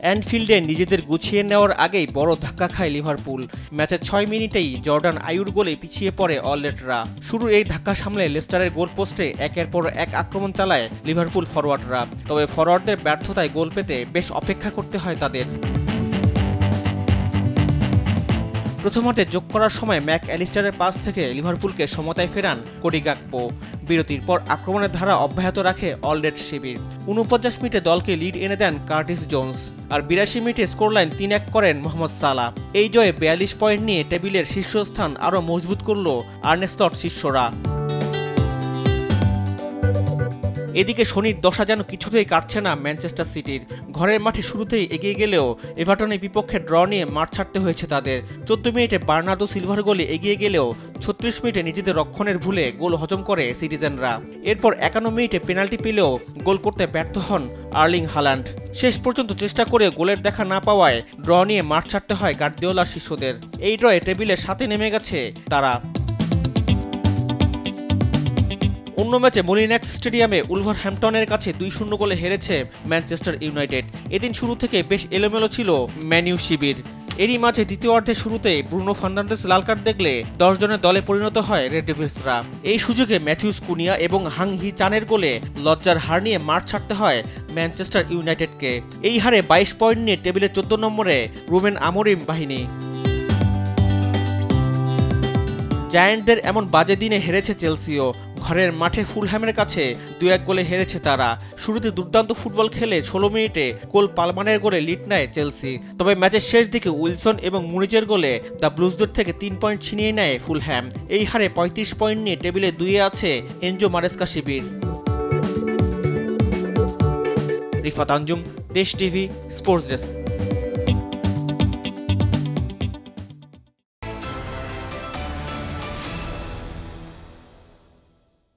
অ্যানফিল্ডে নিজেদের গুছিয়ে নেওয়ার আগেই বড় ধাক্কা খায় লিভারপুল। ম্যাচের ৬ মিনিটেই জর্ডান আইউর গোলে পিছিয়ে পড়ে অলরেডরা। শুরুর এই ধাক্কা সামলে লেস্টারের গোল পোস্টে একের পর এক আক্রমণ চালায় লিভারপুল ফরোয়ার্ডরা। তবে ফরোয়ার্ডদের ব্যর্থতায় গোল পেতে বেশ অপেক্ষা করতে হয় তাদের। প্রথমার্ধে যোগ করার সময় ম্যাক অ্যালিস্টারের পাস থেকে লিভারপুলকে সমতায় ফেরান কোডি গাকপো। বিরতির পর আক্রমণের ধারা অব্যাহত রাখে অলরেড শিবির। ৪৯ মিনিটে দলকে লিড এনে দেন কার্টিস জোন্স। আর ৮২ মিনিটে স্কোরলাইন ৩-১ করেন মোহাম্মদ সালাহ। এই জয়ে ৪২ পয়েন্ট নিয়ে টেবিলের শীর্ষস্থান আরও মজবুত করল আর্নে স্লট শিষ্যরা। এদিকে শনির দশা যেন কিছুতেই কাটছে না ম্যানচেস্টার সিটির। ঘরের মাঠে শুরুতেই এগিয়ে গেলেও এভারটনের বিপক্ষে ড্র নিয়ে মাঠ ছাড়তে হয়েছে তাদের। ১৪ মিনিটে বার্নার্দো সিলভার গোলে এগিয়ে গেলেও ৩৬ মিনিটে নিজেদের রক্ষণের ভুলে গোল হজম করে সিটিজেনরা। এরপর ৫১ মিনিটে পেনাল্টি পেলেও গোল করতে ব্যর্থ হন আর্লিং হাল্যান্ড। শেষ পর্যন্ত চেষ্টা করে গোলের দেখা না পাওয়ায় ড্র নিয়ে মাঠ ছাড়তে হয় গার্দিওলার শিষ্যদের। এই ড্রয়ে টেবিলের সাথে নেমে গেছে তারা। অন্য ম্যাচে মলিনেক্স স্টেডিয়ামে উলভারহ্যাম্পটনের কাছে ২-০ গোলে হেরেছে ম্যানচেস্টার ইউনাইটেড। এদিন শুরু থেকে বেশ এলোমেলো ছিল ম্যানইউ শিবির। এরই মাঝে দ্বিতীয়ার্ধের শুরুতেই ব্রুনো ফার্নান্দেজ লাল কার্ড দেখলে ১০ জনের দলে পরিণত হয় রেড ডেভিলসরা। এই সুযোগে ম্যাথিউস কুনিয়া এবং হাং হি চানের গোলে লজ্জার হার নিয়ে মাঠ ছাড়তে হয় ম্যানচেস্টার ইউনাইটেডকে। এই হারে ২২ পয়েন্ট নিয়ে টেবিলে ১৪ নম্বরে রুবেন আমোরিম বাহিনী। জায়ান্টদের এমন বাজে দিনে হেরেছে চেলসিও। ঘরের মাঠে ফুলহ্যামের কাছে ২-১ গোলে হেরেছে তারা। শুরুতে দুর্দান্ত ফুটবল খেলে ১৬ মিনিটে কোল পালমারের গোলে লিড নেয় চেলসি। তবে ম্যাচের শেষ দিকে উইলসন এবং মুনিচের গোলে দ্য ব্লুজদের থেকে ৩ পয়েন্ট ছিনিয়ে নেয় ফুলহ্যাম। এই হারে ৩৫ পয়েন্ট নিয়ে টেবিলে ২-এ আছে এনজো মারেস্কা শিবির। রিফাত আঞ্জুম, দেশ টিভি, স্পোর্টস ডেস্ক।